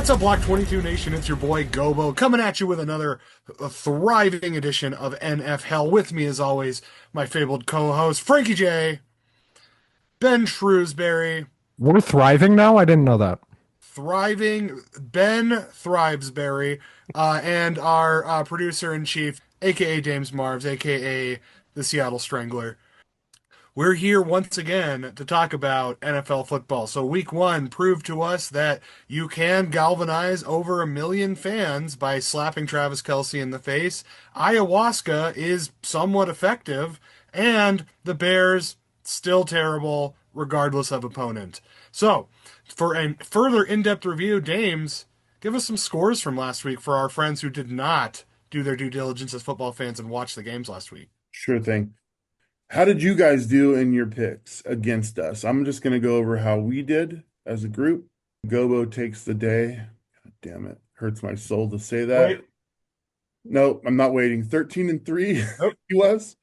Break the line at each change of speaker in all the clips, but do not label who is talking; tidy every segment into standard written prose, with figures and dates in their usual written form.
What's up, Block 22 Nation? It's your boy Gobo coming at you with another thriving edition of NFL. With me, as always, my fabled co-host Frankie J, Ben Shrewsbury,
We're thriving now? I didn't know that.
thriving Ben Thrivesbury, and our producer in chief, aka James Marves, aka the Seattle Strangler. We're here once again to talk about NFL football. So, week one proved to us that you can galvanize over 1 million fans by slapping Travis Kelce in the face. Ayahuasca is somewhat effective, and the Bears still terrible, regardless of opponent. So, for a further in depth review, Dames, give us some scores from last week for our friends who did not do their due diligence as football fans and watch the games last week.
Sure thing. How did you guys do in your picks against us? I'm just going to go over how we did as a group. Gobo takes the day. God damn it. Hurts my soul to say that.
Wait.
No, I'm not waiting. 13-3
Nope.
he was.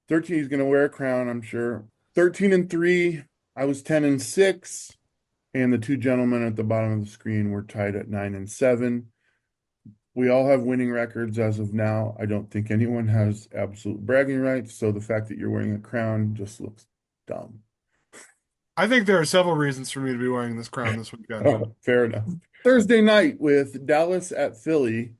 13, he's going to wear a crown, I'm sure. 13-3, I was 10-6. And the two gentlemen at the bottom of the screen were tied at 9-7. We all have winning records as of now. I don't think anyone has absolute bragging rights. So the fact that you're wearing a crown just looks dumb.
I think there are several reasons for me to be wearing this crown this weekend.
Fair enough. Thursday night with Dallas at Philly.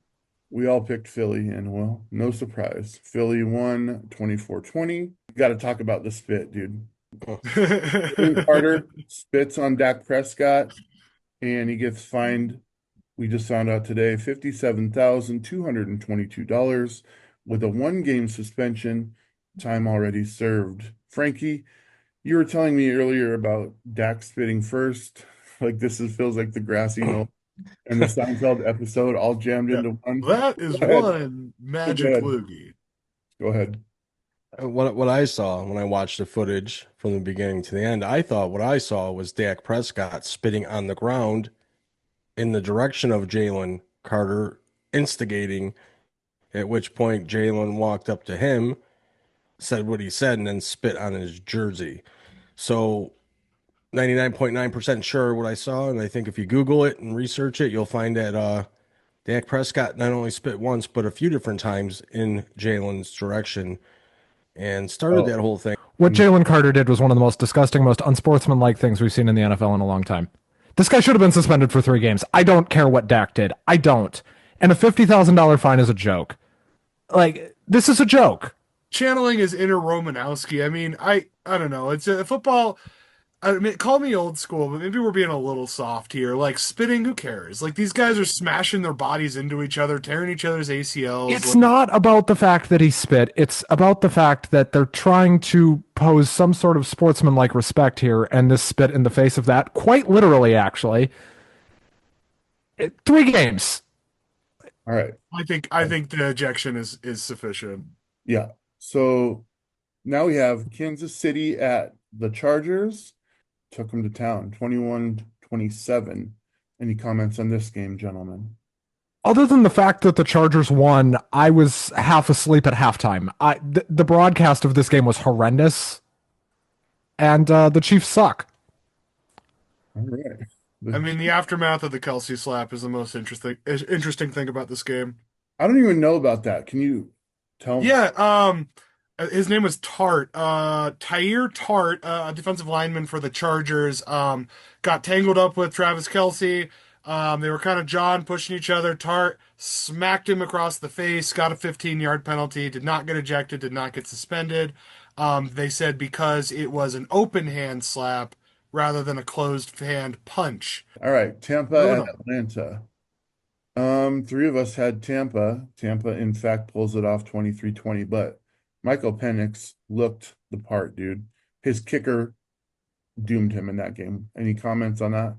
We all picked Philly, and well, no surprise. Philly won 24-20. Got to talk about the spit, dude. Carter spits on Dak Prescott, and he gets fined. We just found out today, $57,222 with a 1-game suspension, time already served. Frankie, you were telling me earlier about Dak spitting first. Like feels like the grassy knoll and the Seinfeld episode all jammed
Yeah,
into one.
that is one magic
ahead.
loogie.
Go ahead.
What I saw when I watched the footage from the beginning to the end, I thought what I saw was Dak Prescott spitting on the ground in the direction of Jalen Carter, instigating, at which point Jalen walked up to him, said what he said, and then spit on his jersey. So 99.9% sure what I saw, and I think if you Google it and research it, you'll find that Dak Prescott not only spit once, but a few different times in Jalen's direction and started that whole thing.
What Jalen Carter did was one of the most disgusting, most unsportsmanlike things we've seen in the NFL in a long time. This guy should have been suspended for 3 games. I don't care what Dak did. I don't. And a $50,000 fine is a joke. Like, this is a joke.
Channeling his inner Romanowski. I mean, I don't know. It's a football. I mean, call me old school, but maybe we're being a little soft here. Like spitting, who cares? Like these guys are smashing their bodies into each other, tearing each other's ACLs.
It's not about the fact that he spit. It's about the fact that they're trying to pose some sort of sportsmanlike respect here, and this spit in the face of that, quite literally, actually. 3 games.
All right.
I think the ejection is sufficient.
Yeah. So now we have Kansas City at the Chargers. Took them to town, 21-27. Any comments on this game, gentlemen?
Other than the fact that the Chargers won, I was half asleep at halftime. The broadcast of this game was horrendous, and the Chiefs suck.
All right.
I mean, the aftermath of the Kelsey slap is the most interesting thing about this game.
I don't even know about that. Can you tell me?
Yeah, his name was Tart. Tyre Tart, a defensive lineman for the Chargers, got tangled up with Travis Kelce. They were kind of jawing, pushing each other. Tart smacked him across the face, got a 15-yard penalty, did not get ejected, did not get suspended. They said because it was an open hand slap rather than a closed hand punch.
All right, Tampa and Atlanta. 3 of us had Tampa. Tampa, in fact, pulls it off 23-20, but Michael Penix looked the part, dude. His kicker doomed him in that game. Any comments on that?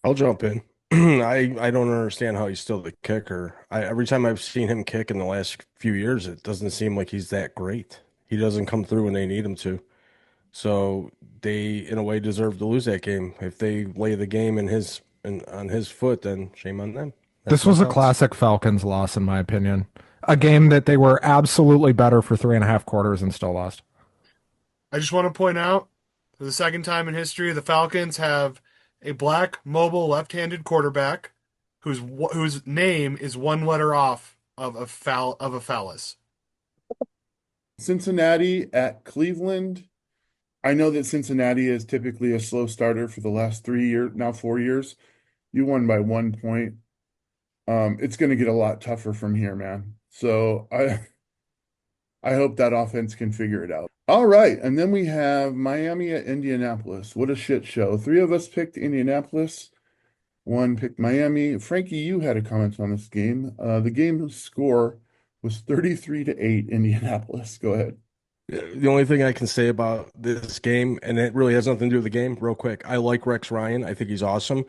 I'll jump in. I don't understand how he's still the kicker. Every time I've seen him kick in the last few years, it doesn't seem like he's that great. He doesn't come through when they need him to. So they, in a way, deserve to lose that game. If they lay the game on his foot, then shame on them.
This was a classic Falcons loss, in my opinion. A game that they were absolutely better for 3.5 quarters and still lost.
I just want to point out, for the second time in history, the Falcons have a black mobile left-handed quarterback whose name is one letter off of a phallus.
Cincinnati at Cleveland. I know that Cincinnati is typically a slow starter for the last 3 years, now 4 years. You won by 1 point. It's going to get a lot tougher from here, man. So I hope that offense can figure it out. All right, and then we have Miami at Indianapolis. What a shit show. Three of us picked Indianapolis. One picked Miami. Frankie, you had a comment on this game. The game score was 33-8 Indianapolis. Go ahead.
The only thing I can say about this game, and it really has nothing to do with the game, real quick. I like Rex Ryan. I think he's awesome.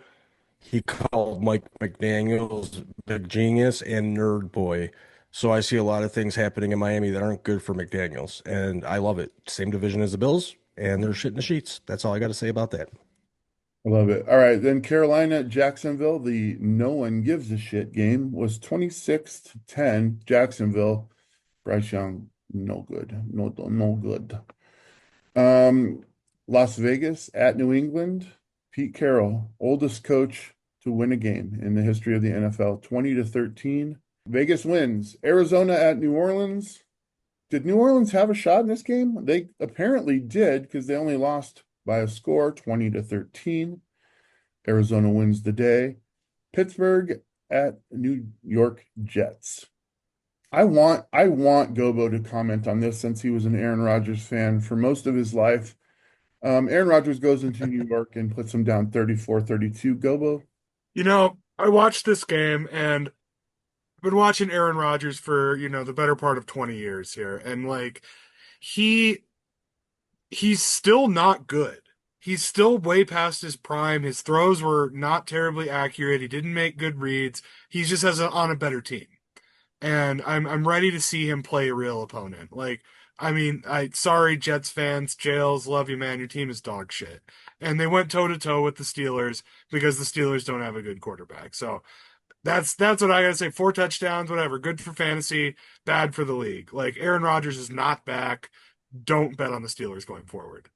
He called Mike McDaniels big genius and nerd boy. So I see a lot of things happening in Miami that aren't good for McDaniels, and I love it. Same division as the Bills, and they're shit in the sheets. That's all I got to say about that.
I love it. All right, then Carolina at Jacksonville, the no one gives a shit game was 26-10 Jacksonville. Bryce Young, no good. No good. Um, Las Vegas at New England. Pete Carroll, oldest coach to win a game in the history of the NFL, 20-13. Vegas wins. Arizona at New Orleans. Did New Orleans have a shot in this game? They apparently did because they only lost by a score, 20-13. Arizona wins the day. Pittsburgh at New York Jets. I want Gobo to comment on this since he was an Aaron Rodgers fan for most of his life. Aaron Rodgers goes into New York and puts them down 34-32. Gobo.
I watched this game and I've been watching Aaron Rodgers for, the better part of 20 years here. And like he he's still not good. He's still way past his prime. His throws were not terribly accurate. He didn't make good reads. He just on a better team. And I'm ready to see him play a real opponent. Like, I mean, sorry Jets fans, Jails, love you man, your team is dog shit. And they went toe to toe with the Steelers because the Steelers don't have a good quarterback. So that's what I gotta say. 4 touchdowns, whatever. Good for fantasy, bad for the league. Like Aaron Rodgers is not back. Don't bet on the Steelers going forward.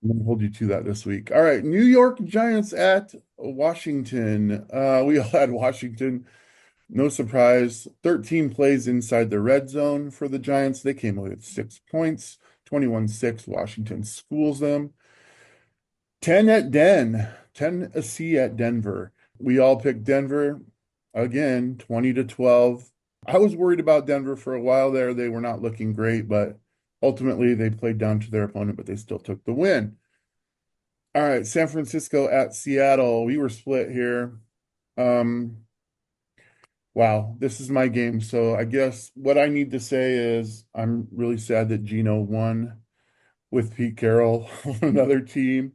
I'm gonna hold you to that this week. All right, New York Giants at Washington. We all had Washington. No surprise. 13 plays inside the red zone for the Giants. They came away with 6 points. 21-6. Washington schools them. 10 at Tennessee at Denver. We all picked Denver again, 20-12. I was worried about Denver for a while there. They were not looking great, but ultimately they played down to their opponent, but they still took the win. All right, San Francisco at Seattle. We were split here. Wow, this is my game. So I guess what I need to say is I'm really sad that Gino won with Pete Carroll on another team.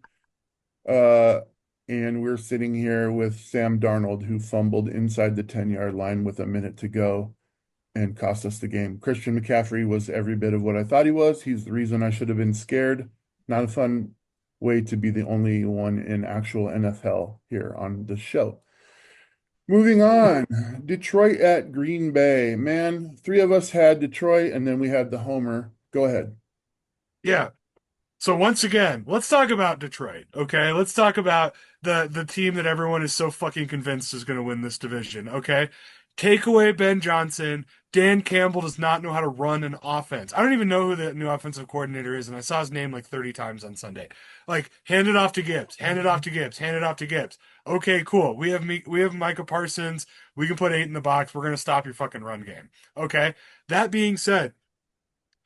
Uh, and we're sitting here with Sam Darnold, who fumbled inside the 10-yard line with a minute to go and cost us the game. Christian McCaffrey was every bit of what I thought he was. He's the reason I should have been scared. Not a fun way to be the only one in actual NFL here on the show. Moving on, Detroit at Green Bay. Man, three of us had Detroit, and then we had the homer. Go ahead.
Yeah. So once again, let's talk about Detroit, okay? Let's talk about the team that everyone is so fucking convinced is going to win this division, okay? Take away Ben Johnson. Dan Campbell does not know how to run an offense. I don't even know who the new offensive coordinator is, and I saw his name like 30 times on Sunday. Like, hand it off to Gibbs, hand it off to Gibbs, hand it off to Gibbs. Okay, cool. We have Micah Parsons. We can put 8 in the box. We're gonna stop your fucking run game. Okay. That being said,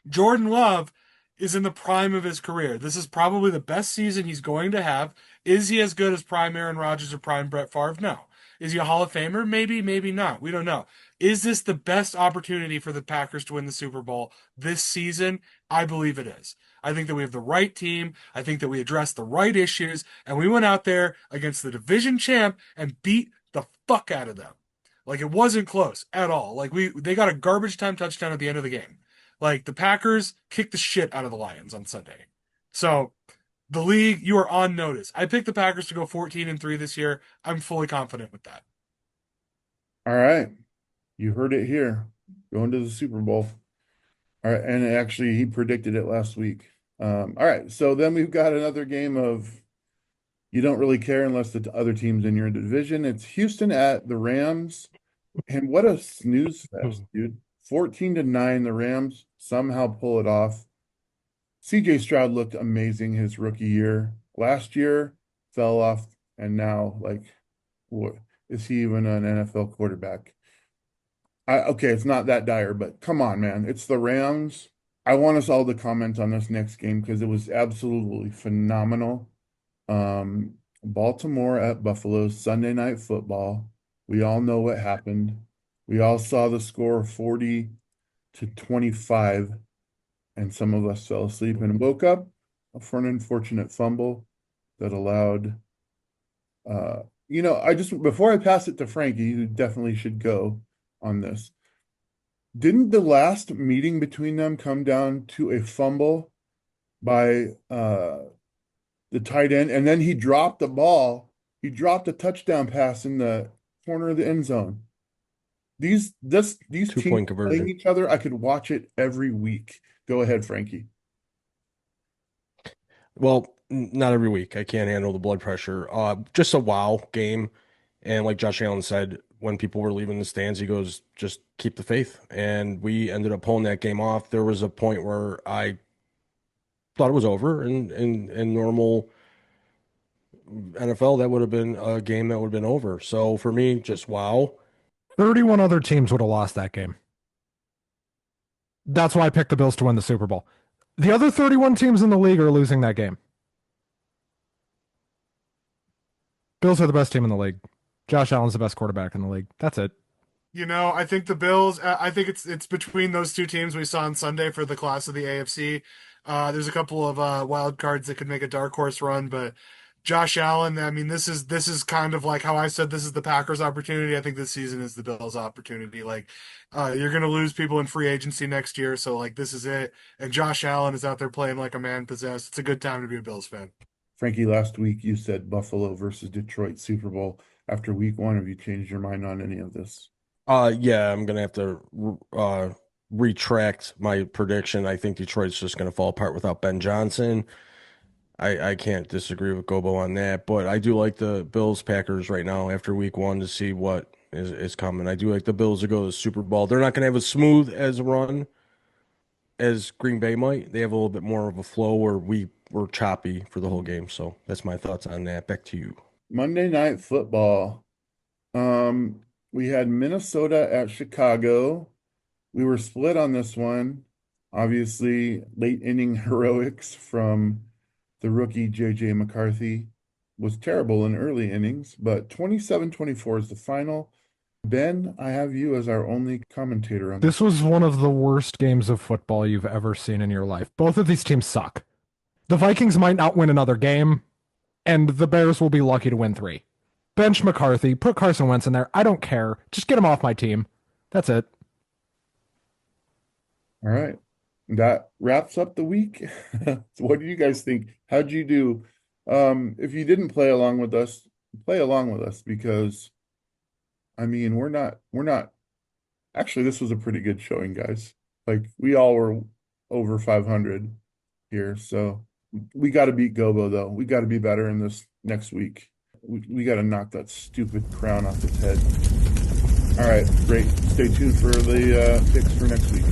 Jordan Love is in the prime of his career. This is probably the best season he's going to have. Is he as good as prime Aaron Rodgers or prime Brett Favre? No. Is he a Hall of Famer? Maybe, maybe not. We don't know. Is this the best opportunity for the Packers to win the Super Bowl this season? I believe it is. I think that we have the right team. I think that we addressed the right issues, and we went out there against the division champ and beat the fuck out of them. Like it wasn't close at all. Like they got a garbage time touchdown at the end of the game. Like the Packers kicked the shit out of the Lions on Sunday. So the league, you are on notice. I picked the Packers to go 14-3 this year. I'm fully confident with that.
All right. You heard it here. Going to the Super Bowl. All right. And actually, he predicted it last week. All right. So then we've got another game of You don't really care unless the other team's in your division. It's Houston at the Rams. And what a snooze fest, dude. 14-9, the Rams somehow pull it off. CJ Stroud looked amazing his rookie year. Last year fell off, and now, like, what is he even an NFL quarterback? Okay, it's not that dire, but come on, man. It's the Rams. I want us all to comment on this next game because it was absolutely phenomenal. Baltimore at Buffalo, Sunday Night Football. We all know what happened. We all saw the score 40-25, and some of us fell asleep and woke up for an unfortunate fumble that allowed I just before I pass it to Frankie, who definitely should go on this. Didn't the last meeting between them come down to a fumble by the tight end, and then he dropped the ball. He dropped a touchdown pass in the corner of the end zone. These teams
2 point
playing
conversion.
each other, I could watch it every week. Go ahead, Frankie.
Well, not every week. I can't handle the blood pressure. Just a wow game. And like Josh Allen said, when people were leaving the stands, he goes, just keep the faith. And we ended up pulling that game off. There was a point where I thought it was over. In normal NFL, that would have been a game that would have been over. So for me, just wow.
31 other teams would have lost that game. That's why I picked the Bills to win the Super Bowl. The other 31 teams in the league are losing that game. Bills are the best team in the league. Josh Allen's the best quarterback in the league. That's it.
I think the Bills. I think it's between those two teams we saw on Sunday for the class of the AFC. There's a couple of wild cards that could make a dark horse run, but Josh Allen. I mean, this is kind of like how I said this is the Packers' opportunity. I think this season is the Bills' opportunity. Like, you're gonna lose people in free agency next year, so like this is it. And Josh Allen is out there playing like a man possessed. It's a good time to be a Bills fan.
Frankie, last week you said Buffalo versus Detroit Super Bowl. After week one, have you changed your mind on any of this?
Yeah, I'm gonna have to retract my prediction. I think Detroit's just gonna fall apart without Ben Johnson. I can't disagree with Gobo on that, but I do like the Bills Packers right now after week one to see what is coming. I do like the Bills to go to the Super Bowl. They're not gonna have as smooth as a run as Green Bay might. They have a little bit more of a flow where we were choppy for the whole game. So that's my thoughts on that. Back to you.
Monday Night Football. We had Minnesota at Chicago. We were split on this one. Obviously, late inning heroics from the rookie JJ McCarthy was terrible in early innings, but 27-24 is the final. Ben, I have you as our only commentator on
This
this.
was one of the worst games of football you've ever seen in your life. Both of these teams suck. The Vikings might not win another game, and the Bears will be lucky to win three. Bench McCarthy, put Carson Wentz in there. I don't care. Just get him off my team. That's it.
All right. That wraps up the week. So what do you guys think? How'd you do? If you didn't play along with us, play along with us because I mean, we're not actually this was a pretty good showing, guys. Like we all were over 500 here, so we got to beat Gobo though. We got to be better in this next week. We got to knock that stupid crown off its head. All right, great. Stay tuned for the picks for next week.